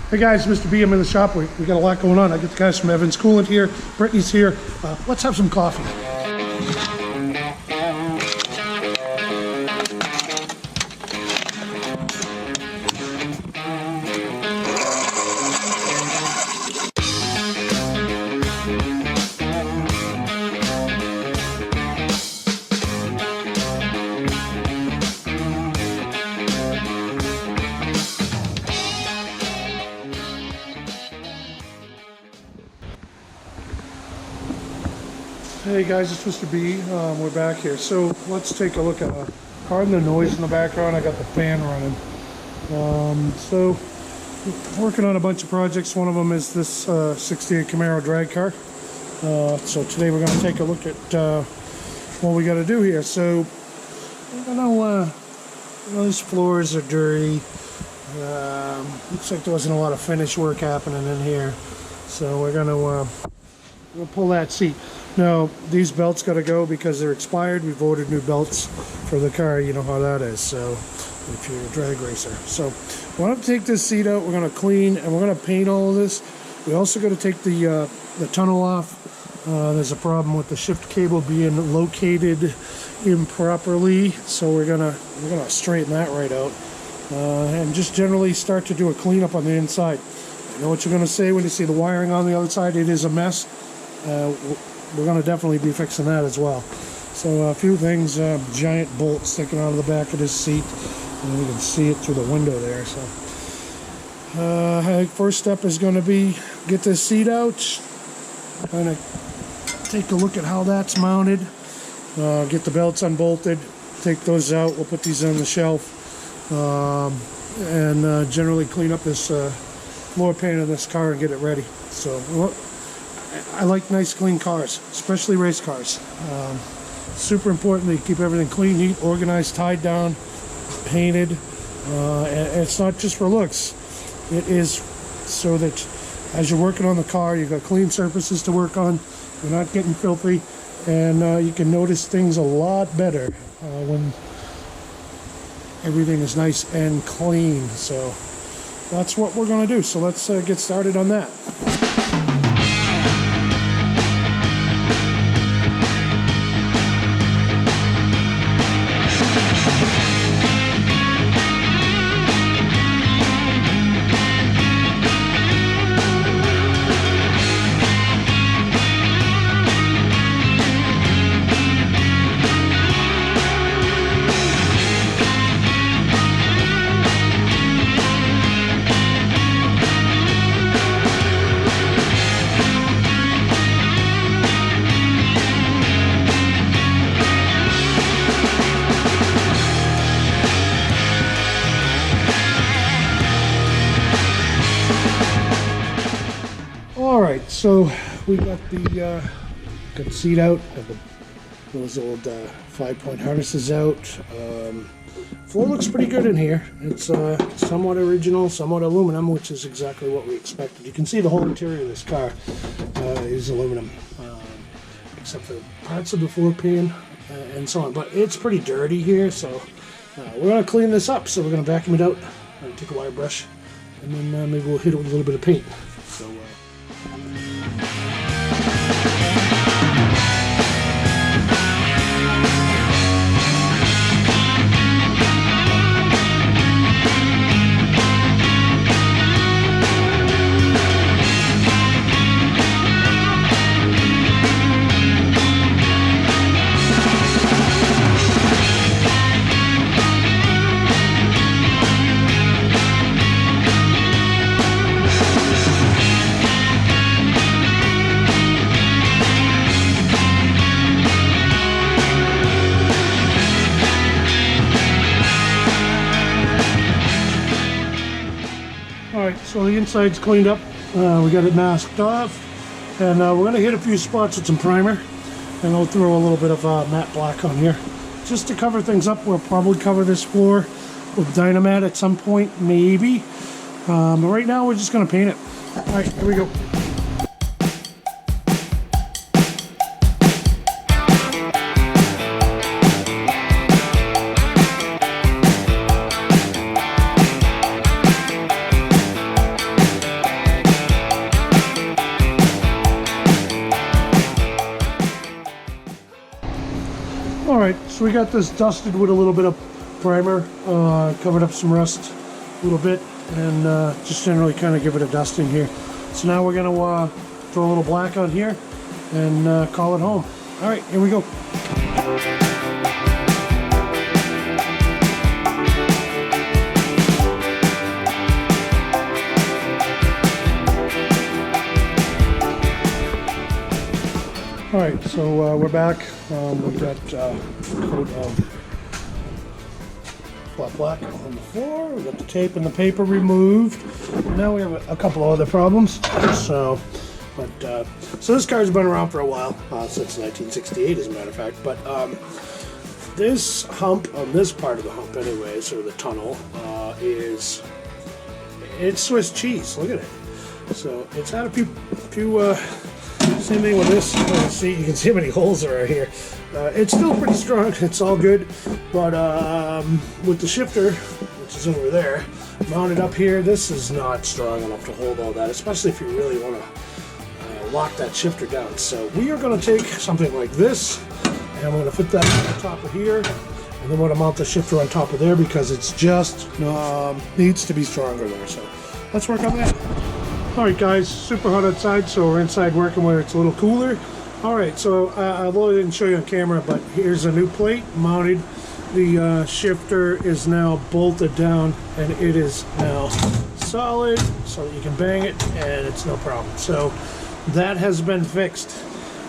Hey guys, Mr. B, I'm in the shop. We got a lot going on. I got the guys from Evans Coolant here. Brittany's here. Let's have some coffee. Hey guys, it's Mr. B. We're back here. So let's take a look at pardon the noise in the background. I got the fan running. So working on a bunch of projects. One of them is this 68 Camaro drag car. So today we're going to take a look at what we got to do here. So I know these floors are dirty. Looks like there wasn't a lot of finish work happening in here. So we're going to pull that seat. Now, these belts got to go because they're expired. We've ordered new belts for the car. You know how that is, so if you're a drag racer. So we're going to take this seat out. We're going to clean, and we're going to paint all of this. We also got to take the tunnel off. There's a problem with the shift cable being located improperly, so we're gonna straighten that right out. And just generally start to do a cleanup on the inside. I know what you're going to say when you see the wiring on the other side. It is a mess. We're going to definitely be fixing that as well. So a few things, giant bolt sticking out of the back of this seat, and you can see it through the window there. So I think first step is going to be get this seat out, kind of take a look at how that's mounted, get the belts unbolted, take those out. We'll put these on the shelf, and generally clean up this floor paint of this car and get it ready. So I like nice clean cars, especially race cars. Super important that you keep everything clean, neat, organized, tied down, painted. And it's not just for looks. It is so that as you're working on the car, you've got clean surfaces to work on. You're not getting filthy, and you can notice things a lot better when everything is nice and clean. So that's what we're going to do. So let's get started on that. Alright, so we got the seat out, got those old 5-point harnesses out. Floor looks pretty good in here. It's somewhat original, somewhat aluminum, which is exactly what we expected. You can see the whole interior of this car is aluminum, except for parts of the floor pan and so on. But it's pretty dirty here, so we're going to clean this up. So we're going to vacuum it out, take a wire brush, and then maybe we'll hit it with a little bit of paint. So. So the inside's cleaned up, we got it masked off, and we're going to hit a few spots with some primer, and I'll throw a little bit of matte black on here just to cover things up. We'll probably cover this floor with Dynamat at some point, maybe, but right now we're just going to paint it. Alright, here we go. So we got this dusted with a little bit of primer, covered up some rust a little bit, and just generally kind of give it a dusting here. So now we're gonna throw a little black on here and call it home. All right, here we go. All right, so we're back. We've got a coat of black on the floor. We got the tape and the paper removed. Now we have a couple of other problems. So this car's been around for a while, since 1968, as a matter of fact. But this hump on this part of the hump, anyway, so the tunnel, it's Swiss cheese. Look at it. So it's had a few. Same thing with this. See, you can see how many holes there are here. It's still pretty strong. It's all good, but with the shifter, which is over there, mounted up here, this is not strong enough to hold all that, especially if you really want to lock that shifter down. So we are going to take something like this, and I'm going to fit that on top of here, and then we're going to mount the shifter on top of there because it's just needs to be stronger there. So let's work on that. Alright guys, super hot outside, so we're inside working where it's a little cooler. Alright, so although I didn't show you on camera, but here's a new plate mounted. The shifter is now bolted down, and it is now solid, so that you can bang it, and it's no problem. So that has been fixed.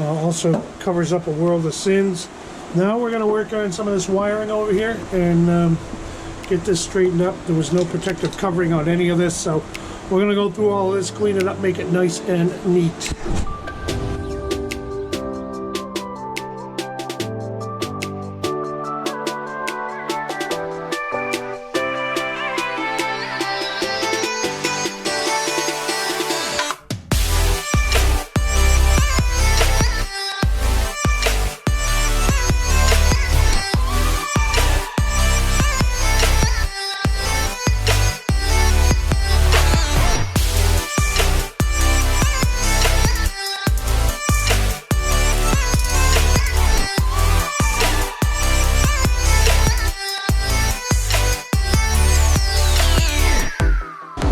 Also covers up a world of sins. Now we're going to work on some of this wiring over here, and get this straightened up. There was no protective covering on any of this, so we're going to go through all of this, clean it up, make it nice and neat.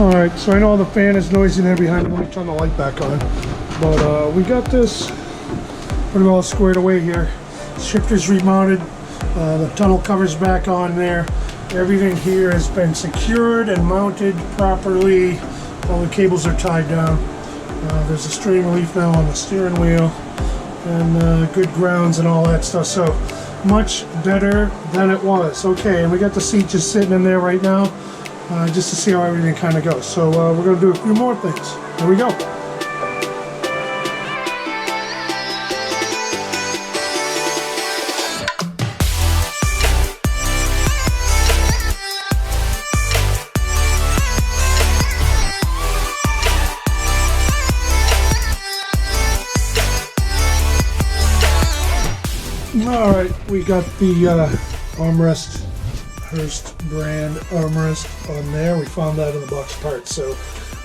Alright, so I know the fan is noisy there behind me. Let me turn the light back on. But we got this pretty well squared away here. Shifter's remounted. The tunnel cover's back on there. Everything here has been secured and mounted properly. All the cables are tied down. There's a strain relief now on the steering wheel. And good grounds and all that stuff. So much better than it was. Okay, and we got the seat just sitting in there right now. Just to see how everything kind of goes. So we're going to do a few more things. Here we go. Alright, we got the armrest, Hurst brand armrest on there. We found that in the box parts. So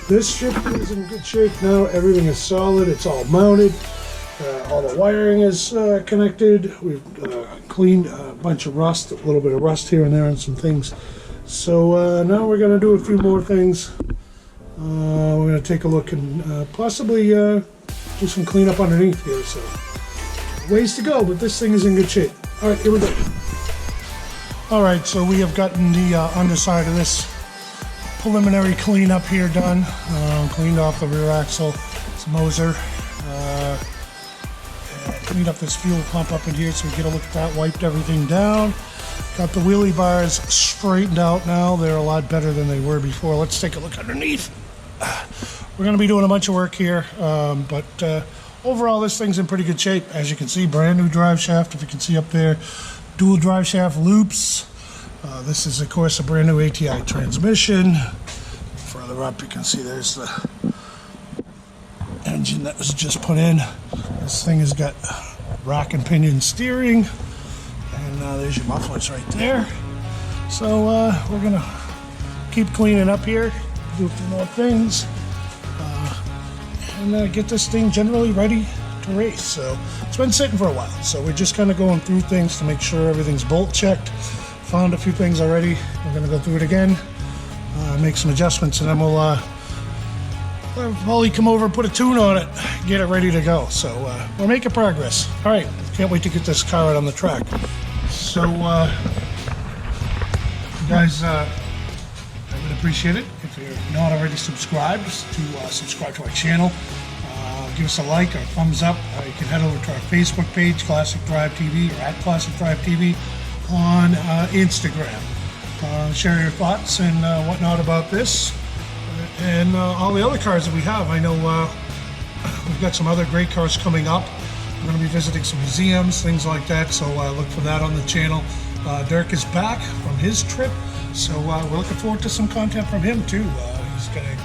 this shifter is in good shape now. Everything is solid. It's all mounted. All the wiring is connected. We've cleaned a bunch of rust, a little bit of rust here and there on some things. So now we're going to do a few more things. We're going to take a look and possibly do some cleanup underneath here. So ways to go, but this thing is in good shape. All right, here we go. Alright, so we have gotten the underside of this preliminary cleanup here done. Cleaned off the rear axle, some Moser, cleaned up this fuel pump up in here so we get a look at that, wiped everything down. Got the wheelie bars straightened out now. They're a lot better than they were before. Let's take a look underneath. We're going to be doing a bunch of work here, but overall this thing's in pretty good shape. As you can see, brand new drive shaft, if you can see up there. Dual drive shaft loops. This is of course a brand new ATI transmission. Further up you can see there's the engine that was just put in. This thing has got rack and pinion steering, and there's your mufflers right there. So we're gonna keep cleaning up here, do a few more things, and get this thing generally ready to to race. So it's been sitting for a while. So we're just kind of going through things to make sure everything's bolt checked. Found a few things already. We're going to go through it again, make some adjustments, and then we'll probably come over, put a tune on it, get it ready to go. So we're making progress. All right, can't wait to get this car out on the track. So guys, I would appreciate it if you're not already subscribed to subscribe to our channel. Give us a like or a thumbs up. You can head over to our Facebook page, Classic Drive TV, or at Classic Drive TV on Instagram. Share your thoughts and whatnot about this and all the other cars that we have. I know we've got some other great cars coming up. We're going to be visiting some museums, things like that, so look for that on the channel. Dirk is back from his trip, so we're looking forward to some content from him too. He's going to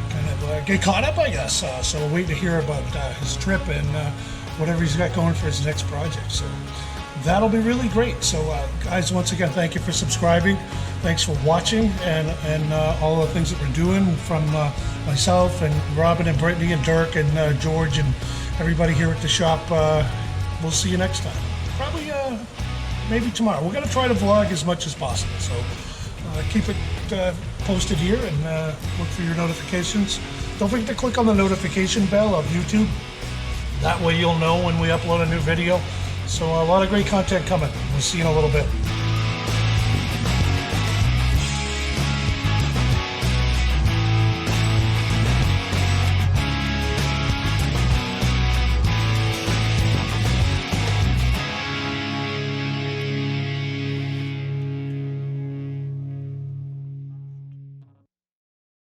kind of get caught up, I guess, so we'll wait to hear about his trip and whatever he's got going for his next project. So that'll be really great. So guys, once again, thank you for subscribing. Thanks for watching and all the things that we're doing from myself and Robin and Brittany and Dirk and George and everybody here at the shop. We'll see you next time. Probably maybe tomorrow. We're going to try to vlog as much as possible. So keep it posted here and look for your notifications. Don't forget to click on the notification bell of YouTube. That way you'll know when we upload a new video. So a lot of great content coming. We'll see you in a little bit.